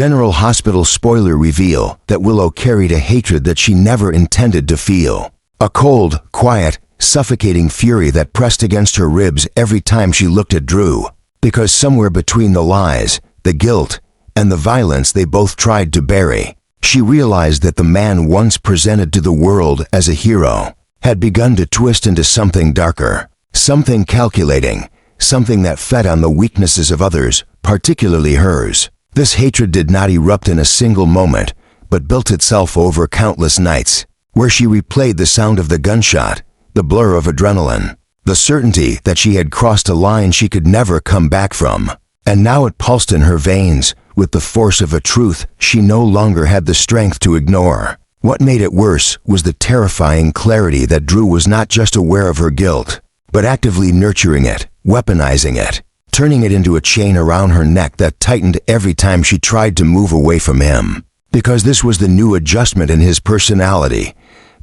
General Hospital spoiler reveal that Willow carried a hatred that she never intended to feel. A cold, quiet, suffocating fury that pressed against her ribs every time she looked at Drew. Because somewhere between the lies, the guilt, and the violence they both tried to bury, she realized that the man once presented to the world as a hero had begun to twist into something darker, something calculating, something that fed on the weaknesses of others, particularly hers. This hatred did not erupt in a single moment, but built itself over countless nights, where she replayed the sound of the gunshot, the blur of adrenaline, the certainty that she had crossed a line she could never come back from. And now it pulsed in her veins with the force of a truth she no longer had the strength to ignore. What made it worse was the terrifying clarity that Drew was not just aware of her guilt, but actively nurturing it, weaponizing it, turning it into a chain around her neck that tightened every time she tried to move away from him. Because this was the new adjustment in his personality,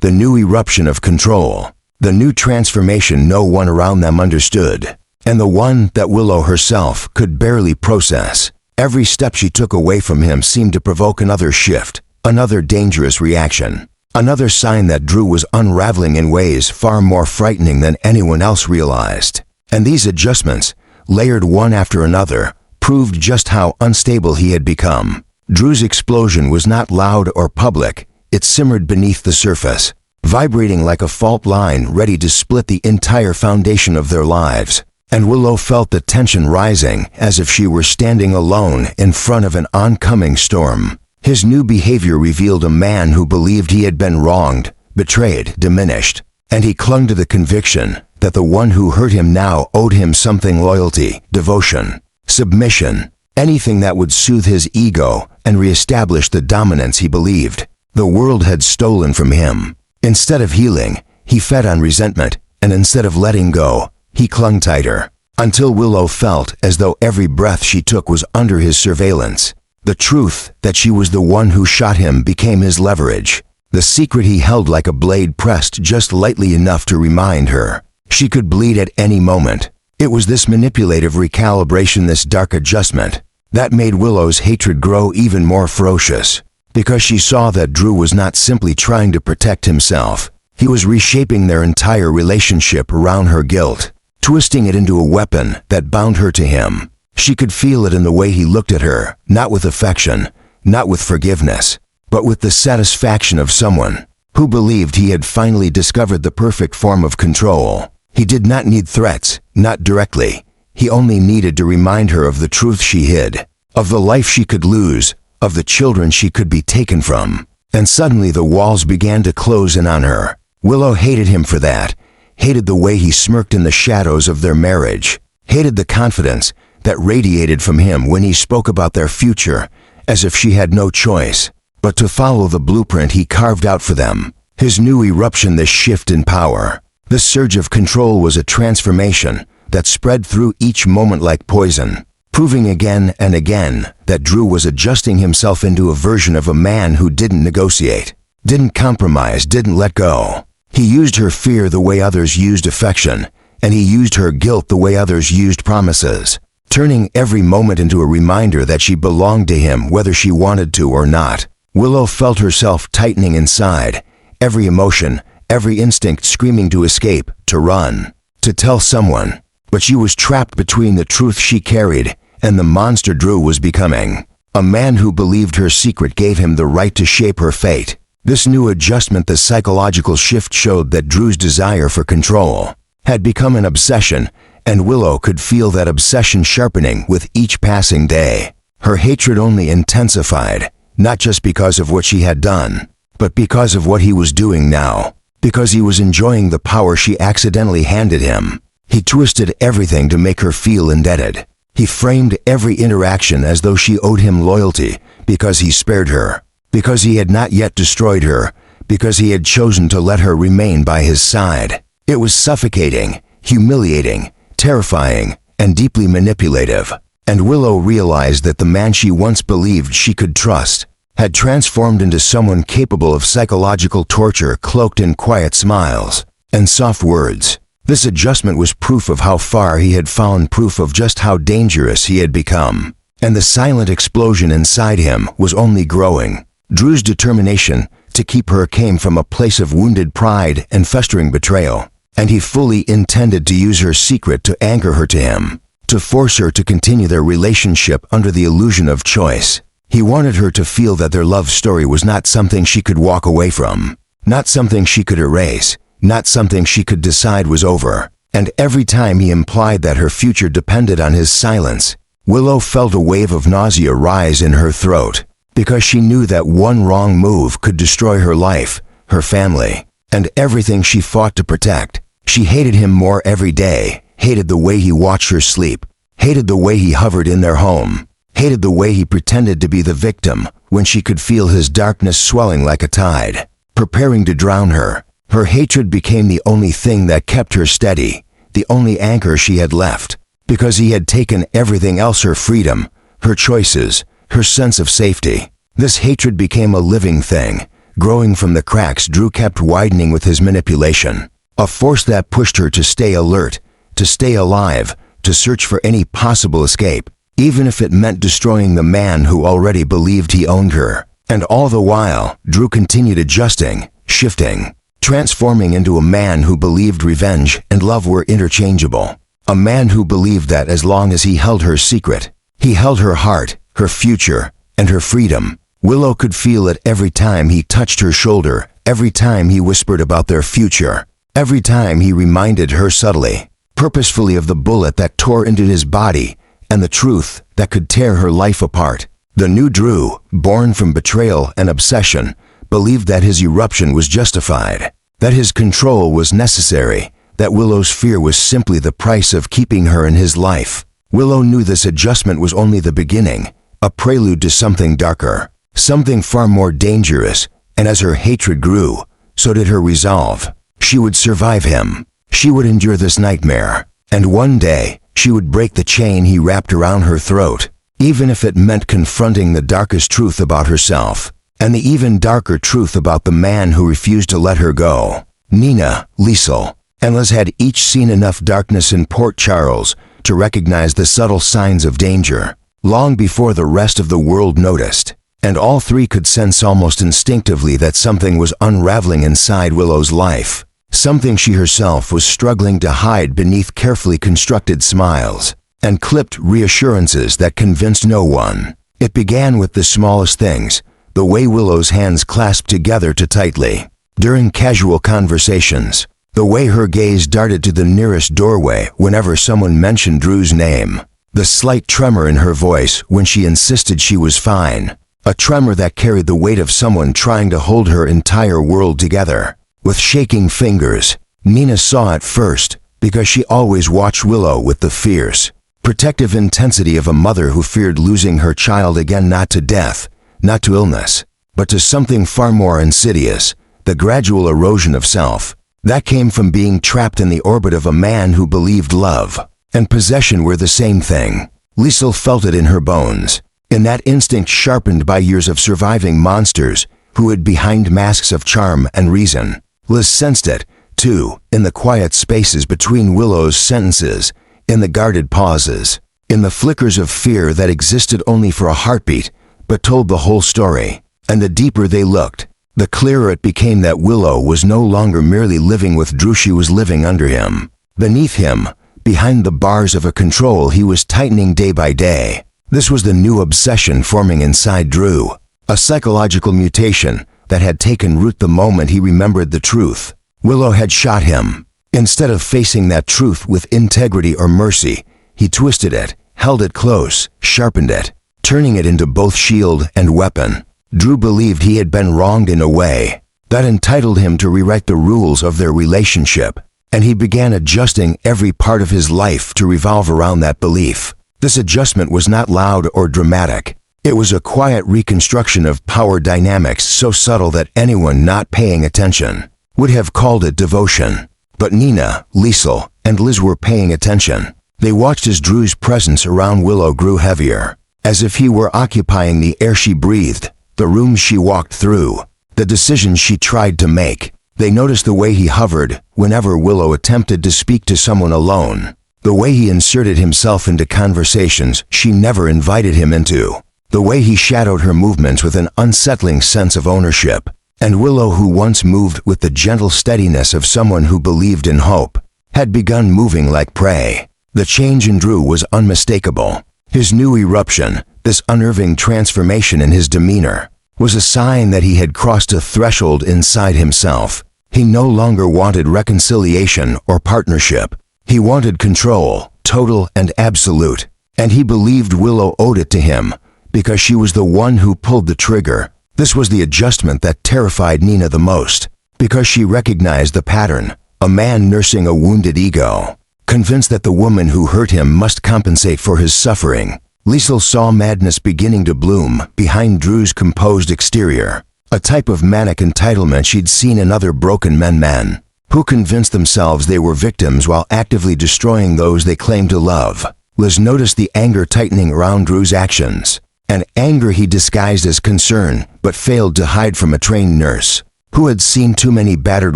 the new eruption of control, the new transformation no one around them understood, and the one that Willow herself could barely process. Every step she took away from him seemed to provoke another shift, another dangerous reaction, another sign that Drew was unraveling in ways far more frightening than anyone else realized. And these adjustments, layered one after another, proved just how unstable he had become. Drew's explosion was not loud or public. It simmered beneath the surface, vibrating like a fault line ready to split the entire foundation of their lives. And Willow felt the tension rising as if she were standing alone in front of an oncoming storm. His new behavior revealed a man who believed he had been wronged, betrayed, diminished, and he clung to the conviction that the one who hurt him now owed him something: loyalty, devotion, submission, anything that would soothe his ego and reestablish the dominance he believed the world had stolen from him. Instead of healing, he fed on resentment, and instead of letting go, he clung tighter, until Willow felt as though every breath she took was under his surveillance. The truth that she was the one who shot him became his leverage, the secret he held like a blade pressed just lightly enough to remind her she could bleed at any moment. It was this manipulative recalibration, this dark adjustment, that made Willow's hatred grow even more ferocious. Because she saw that Drew was not simply trying to protect himself, he was reshaping their entire relationship around her guilt, twisting it into a weapon that bound her to him. She could feel it in the way he looked at her, not with affection, not with forgiveness, but with the satisfaction of someone who believed he had finally discovered the perfect form of control. He did not need threats, not directly. He only needed to remind her of the truth she hid, of the life she could lose, of the children she could be taken from. And suddenly the walls began to close in on her. Willow hated him for that, hated the way he smirked in the shadows of their marriage, hated the confidence that radiated from him when he spoke about their future, as if she had no choice but to follow the blueprint he carved out for them. His new eruption, this shift in power, this surge of control, was a transformation that spread through each moment like poison, proving again and again that Drew was adjusting himself into a version of a man who didn't negotiate, didn't compromise, didn't let go. He used her fear the way others used affection, and he used her guilt the way others used promises, turning every moment into a reminder that she belonged to him whether she wanted to or not. Willow felt herself tightening inside, every emotion, every instinct screaming to escape, to run, to tell someone. But she was trapped between the truth she carried and the monster Drew was becoming. A man who believed her secret gave him the right to shape her fate. This new adjustment, the psychological shift, showed that Drew's desire for control had become an obsession, and Willow could feel that obsession sharpening with each passing day. Her hatred only intensified, not just because of what she had done, but because of what he was doing now, because he was enjoying the power she accidentally handed him. He twisted everything to make her feel indebted. He framed every interaction as though she owed him loyalty because he spared her, because he had not yet destroyed her, because he had chosen to let her remain by his side. It was suffocating, humiliating, terrifying, and deeply manipulative. And Willow realized that the man she once believed she could trust had transformed into someone capable of psychological torture cloaked in quiet smiles and soft words. This adjustment was proof of how far he had fallen, proof of just how dangerous he had become. and the silent explosion inside him was only growing. Drew's determination to keep her came from a place of wounded pride and festering betrayal, and he fully intended to use her secret to anchor her to him, to force her to continue their relationship under the illusion of choice. He wanted her to feel that their love story was not something she could walk away from, not something she could erase, not something she could decide was over. And every time he implied that her future depended on his silence, Willow felt a wave of nausea rise in her throat, because she knew that one wrong move could destroy her life, her family, and everything she fought to protect. She hated him more every day, hated the way he watched her sleep, hated the way he hovered in their home, hated the way he pretended to be the victim when she could feel his darkness swelling like a tide, preparing to drown her. Her hatred became the only thing that kept her steady, the only anchor she had left, because he had taken everything else: her freedom, her choices, her sense of safety. This hatred became a living thing, growing from the cracks Drew kept widening with his manipulation, a force that pushed her to stay alert, to stay alive, to search for any possible escape, even if it meant destroying the man who already believed he owned her. And all the while, Drew continued adjusting, shifting, transforming into a man who believed revenge and love were interchangeable. A man who believed that as long as he held her secret, he held her heart, her future, and her freedom. Willow could feel it every time he touched her shoulder, every time he whispered about their future, every time he reminded her subtly, purposefully of the bullet that tore into his body and the truth that could tear her life apart. The new Drew, born from betrayal and obsession, believed that his eruption was justified, that his control was necessary, that Willow's fear was simply the price of keeping her in his life. Willow knew this adjustment was only the beginning, a prelude to something darker, something far more dangerous, and as her hatred grew, so did her resolve. She would survive him. She would endure this nightmare, and one day she would break the chain he wrapped around her throat, even if it meant confronting the darkest truth about herself, and the even darker truth about the man who refused to let her go. Nina, Liesel, and Liz had each seen enough darkness in Port Charles to recognize the subtle signs of danger, long before the rest of the world noticed, and all three could sense almost instinctively that something was unraveling inside Willow's life, something she herself was struggling to hide beneath carefully constructed smiles and clipped reassurances that convinced no one. It began with the smallest things, the way Willow's hands clasped together too tightly during casual conversations, the way her gaze darted to the nearest doorway whenever someone mentioned Drew's name, the slight tremor in her voice when she insisted she was fine, a tremor that carried the weight of someone trying to hold her entire world together. With shaking fingers, Nina saw it first, because she always watched Willow with the fierce, protective intensity of a mother who feared losing her child again, not to death, not to illness, but to something far more insidious, the gradual erosion of self. That came from being trapped in the orbit of a man who believed love and possession were the same thing. Liesel felt it in her bones, in that instinct sharpened by years of surviving monsters who hid behind masks of charm and reason. Liz sensed it, too, in the quiet spaces between Willow's sentences, in the guarded pauses, in the flickers of fear that existed only for a heartbeat, but told the whole story. And the deeper they looked, the clearer it became that Willow was no longer merely living with Drew, she was living under him, beneath him, behind the bars of a control he was tightening day by day. This was the new obsession forming inside Drew, a psychological mutation that had taken root the moment he remembered the truth. Willow had shot him. Instead of facing that truth with integrity or mercy, he twisted it, held it close, sharpened it, turning it into both shield and weapon. Drew believed he had been wronged in a way that entitled him to rewrite the rules of their relationship, and he began adjusting every part of his life to revolve around that belief. This adjustment was not loud or dramatic. It was a quiet reconstruction of power dynamics so subtle that anyone not paying attention would have called it devotion. But Nina, Liesel, and Liz were paying attention. They watched as Drew's presence around Willow grew heavier, as if he were occupying the air she breathed, the rooms she walked through, the decisions she tried to make. They noticed the way he hovered whenever Willow attempted to speak to someone alone, The way he inserted himself into conversations she never invited him into. The way he shadowed her movements with an unsettling sense of ownership. And Willow, who once moved with the gentle steadiness of someone who believed in hope, had begun moving like prey. The change in Drew was unmistakable. His new eruption, this unnerving transformation in his demeanor, was a sign that he had crossed a threshold inside himself. He no longer wanted reconciliation or partnership. He wanted control, total and absolute. And he believed Willow owed it to him, because she was the one who pulled the trigger. This was the adjustment that terrified Nina the most, because she recognized the pattern, a man nursing a wounded ego. Convinced that the woman who hurt him must compensate for his suffering, Liesl saw madness beginning to bloom behind Drew's composed exterior, a type of manic entitlement she'd seen in other broken men, who convinced themselves they were victims while actively destroying those they claimed to love. Liz noticed the anger tightening around Drew's actions, an anger he disguised as concern but failed to hide from a trained nurse, who had seen too many battered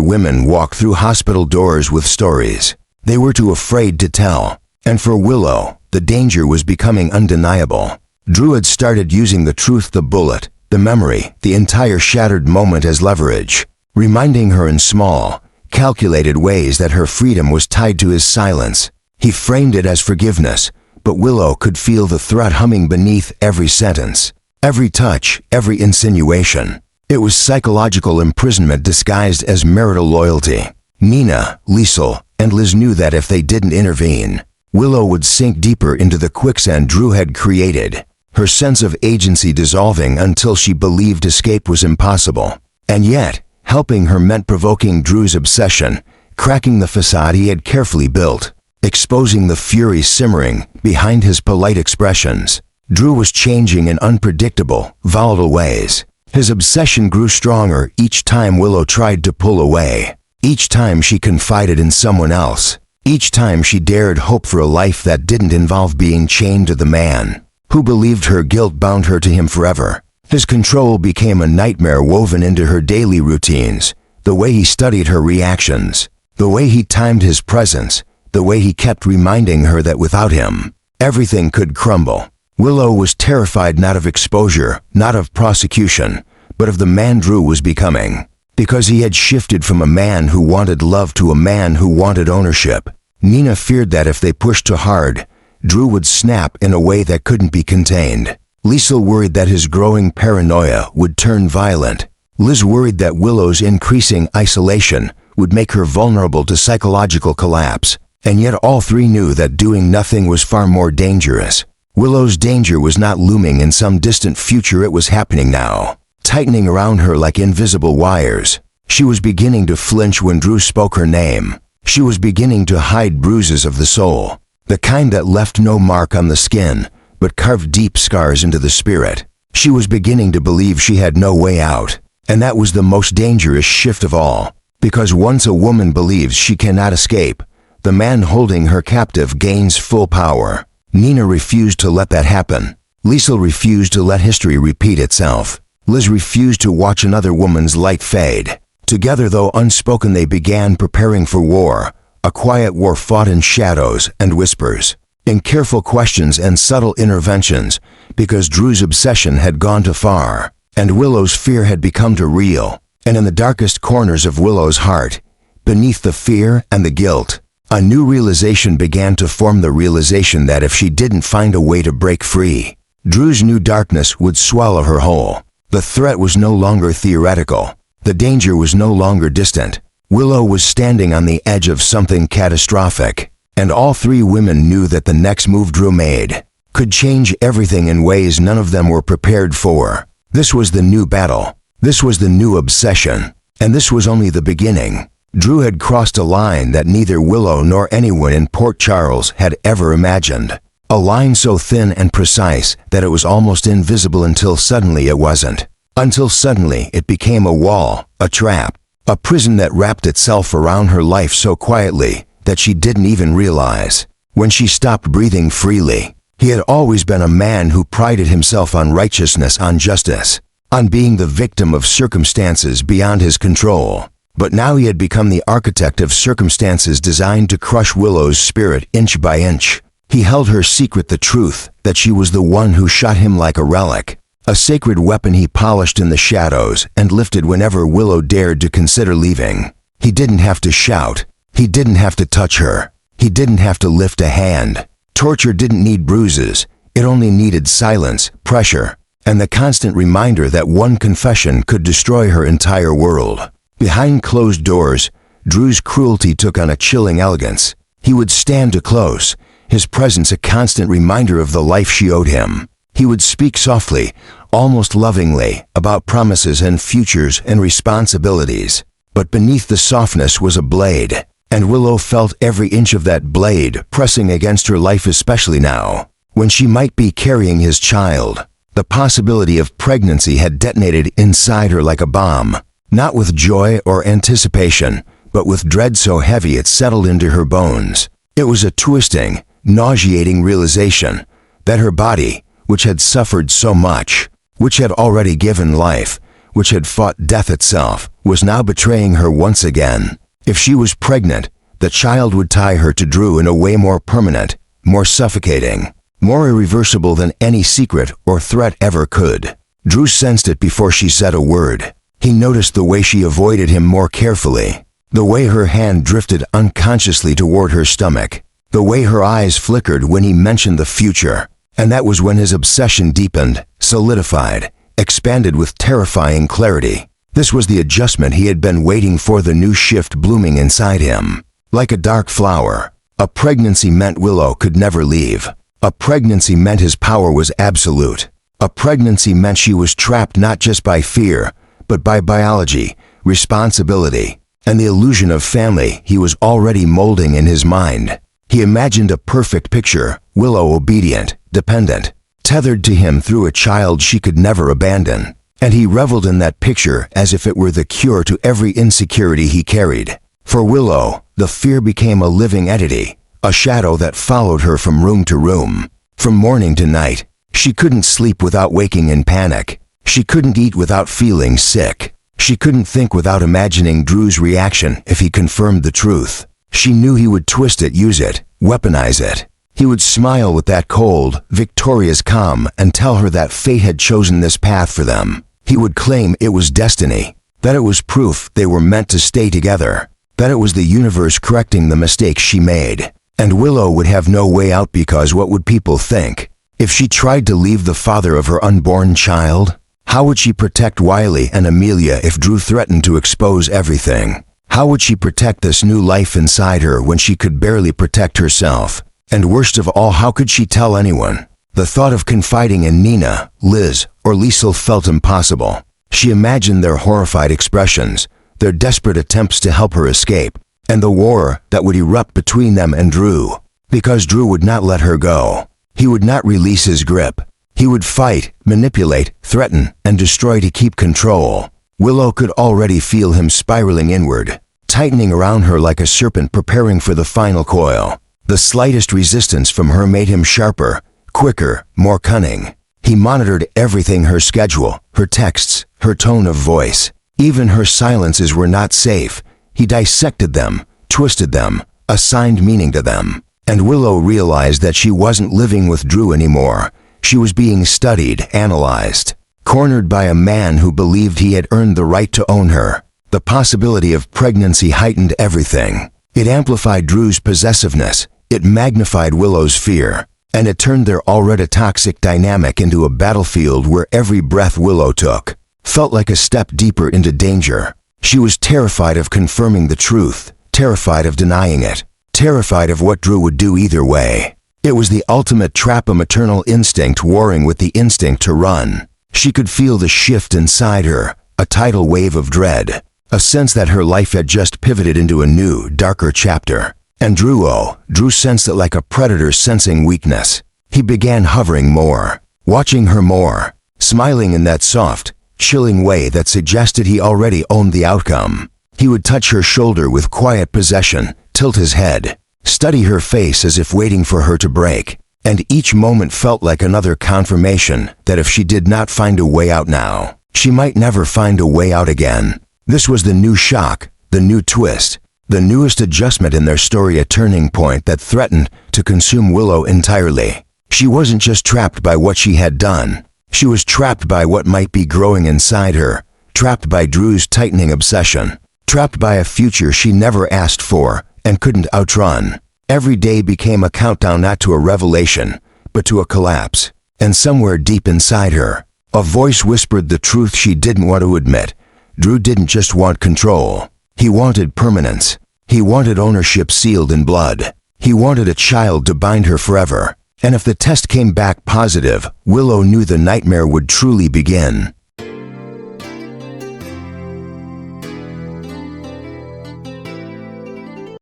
women walk through hospital doors with stories they were too afraid to tell. And for Willow, the danger was becoming undeniable. Drew had started using the truth, the bullet, the memory, the entire shattered moment as leverage, reminding her in small, calculated ways that her freedom was tied to his silence. He framed it as forgiveness, but Willow could feel the threat humming beneath every sentence, every touch, every insinuation. It was psychological imprisonment disguised as marital loyalty. Nina, Liesl, and Liz knew that if they didn't intervene, Willow would sink deeper into the quicksand Drew had created, her sense of agency dissolving until she believed escape was impossible. And yet, helping her meant provoking Drew's obsession, cracking the facade he had carefully built, exposing the fury simmering behind his polite expressions. Drew was changing in unpredictable, volatile ways. His obsession grew stronger each time Willow tried to pull away. Each time she confided in someone else. Each time she dared hope for a life that didn't involve being chained to the man who believed her guilt bound her to him forever. His control became a nightmare woven into her daily routines, the way he studied her reactions, the way he timed his presence, the way he kept reminding her that without him, everything could crumble. Willow was terrified not of exposure, not of prosecution, but of the man Drew was becoming. Because he had shifted from a man who wanted love to a man who wanted ownership. Nina feared that if they pushed too hard, Drew would snap in a way that couldn't be contained. Liesl worried that his growing paranoia would turn violent. Liz worried that Willow's increasing isolation would make her vulnerable to psychological collapse. And yet all three knew that doing nothing was far more dangerous. Willow's danger was not looming in some distant future, it was happening now, tightening around her like invisible wires. She was beginning to flinch when Drew spoke her name. She was beginning to hide bruises of the soul, the kind that left no mark on the skin, but carved deep scars into the spirit. She was beginning to believe she had no way out, and that was the most dangerous shift of all, because once a woman believes she cannot escape, the man holding her captive gains full power. Nina refused to let that happen. Liesl refused to let history repeat itself. Liz refused to watch another woman's light fade. Together, though unspoken, they began preparing for war, a quiet war fought in shadows and whispers, in careful questions and subtle interventions, because Drew's obsession had gone too far, and Willow's fear had become too real. And in the darkest corners of Willow's heart, beneath the fear and the guilt, a new realization began to form, the realization that if she didn't find a way to break free, Drew's new darkness would swallow her whole. The threat was no longer theoretical. The danger was no longer distant. Willow was standing on the edge of something catastrophic, and all three women knew that the next move Drew made could change everything in ways none of them were prepared for. This was the new battle. This was the new obsession. And this was only the beginning. Drew had crossed a line that neither Willow nor anyone in Port Charles had ever imagined. A line so thin and precise that it was almost invisible until suddenly it wasn't. Until suddenly it became a wall, a trap, a prison that wrapped itself around her life so quietly that she didn't even realize. When she stopped breathing freely, he had always been a man who prided himself on righteousness, on justice, on being the victim of circumstances beyond his control. But now he had become the architect of circumstances designed to crush Willow's spirit inch by inch. He held her secret the truth that she was the one who shot him like a relic, a sacred weapon he polished in the shadows and lifted whenever Willow dared to consider leaving. He didn't have to shout. He didn't have to touch her. He didn't have to lift a hand. Torture didn't need bruises. It only needed silence, pressure, and the constant reminder that one confession could destroy her entire world. Behind closed doors, Drew's cruelty took on a chilling elegance. He would stand too close, his presence a constant reminder of the life she owed him. He would speak softly, almost lovingly, about promises and futures and responsibilities. But beneath the softness was a blade, and Willow felt every inch of that blade pressing against her life, especially now, when she might be carrying his child. The possibility of pregnancy had detonated inside her like a bomb, not with joy or anticipation, but with dread so heavy it settled into her bones. It was a twisting, nauseating realization that her body, which had suffered so much, which had already given life, which had fought death itself, was now betraying her once again. If she was pregnant, the child would tie her to Drew in a way more permanent, more suffocating, more irreversible than any secret or threat ever could. Drew sensed it before she said a word. He noticed the way she avoided him more carefully, the way her hand drifted unconsciously toward her stomach, the way her eyes flickered when he mentioned the future. And that was when his obsession deepened, solidified, expanded with terrifying clarity. This was the adjustment he had been waiting for, the new shift blooming inside him. Like a dark flower, a pregnancy meant Willow could never leave. A pregnancy meant his power was absolute. A pregnancy meant she was trapped not just by fear, but by biology, responsibility, and the illusion of family he was already molding in his mind. He imagined a perfect picture, Willow obedient, dependent, tethered to him through a child she could never abandon. And he reveled in that picture as if it were the cure to every insecurity he carried. For Willow, the fear became a living entity, a shadow that followed her from room to room, from morning to night. She couldn't sleep without waking in panic. She couldn't eat without feeling sick. She couldn't think without imagining Drew's reaction if he confirmed the truth. She knew he would twist it, use it, weaponize it. He would smile with that cold, victorious calm and tell her that fate had chosen this path for them. He would claim it was destiny, that it was proof they were meant to stay together, that it was the universe correcting the mistakes she made. And Willow would have no way out because what would people think? If she tried to leave the father of her unborn child? How would she protect Wiley and Amelia if Drew threatened to expose everything? How would she protect this new life inside her when she could barely protect herself? And worst of all, how could she tell anyone? The thought of confiding in Nina, Liz, or Liesl felt impossible. She imagined their horrified expressions, their desperate attempts to help her escape, and the war that would erupt between them and Drew. Because Drew would not let her go. He would not release his grip. He would fight, manipulate, threaten, and destroy to keep control. Willow could already feel him spiraling inward, tightening around her like a serpent preparing for the final coil. The slightest resistance from her made him sharper, quicker, more cunning. He monitored everything, her schedule, her texts, her tone of voice. Even her silences were not safe. He dissected them, twisted them, assigned meaning to them. And Willow realized that she wasn't living with Drew anymore. She was being studied, analyzed, cornered by a man who believed he had earned the right to own her. The possibility of pregnancy heightened everything. It amplified Drew's possessiveness. It magnified Willow's fear. And it turned their already toxic dynamic into a battlefield where every breath Willow took felt like a step deeper into danger. She was terrified of confirming the truth, terrified of denying it, terrified of what Drew would do either way. It was the ultimate trap, a maternal instinct warring with the instinct to run. She could feel the shift inside her, a tidal wave of dread, a sense that her life had just pivoted into a new, darker chapter. And Drew sensed it like a predator sensing weakness. He began hovering more, watching her more, smiling in that soft, chilling way that suggested he already owned the outcome. He would touch her shoulder with quiet possession, tilt his head, study her face as if waiting for her to break. And each moment felt like another confirmation that if she did not find a way out now, she might never find a way out again. This was the new shock, the new twist, the newest adjustment in their story, a turning point that threatened to consume Willow entirely. She wasn't just trapped by what she had done. She was trapped by what might be growing inside her, trapped by Drew's tightening obsession, trapped by a future she never asked for and couldn't outrun. Every day became a countdown not to a revelation, but to a collapse. And somewhere deep inside her, a voice whispered the truth she didn't want to admit. Drew didn't just want control. He wanted permanence. He wanted ownership sealed in blood. He wanted a child to bind her forever. And if the test came back positive, Willow knew the nightmare would truly begin.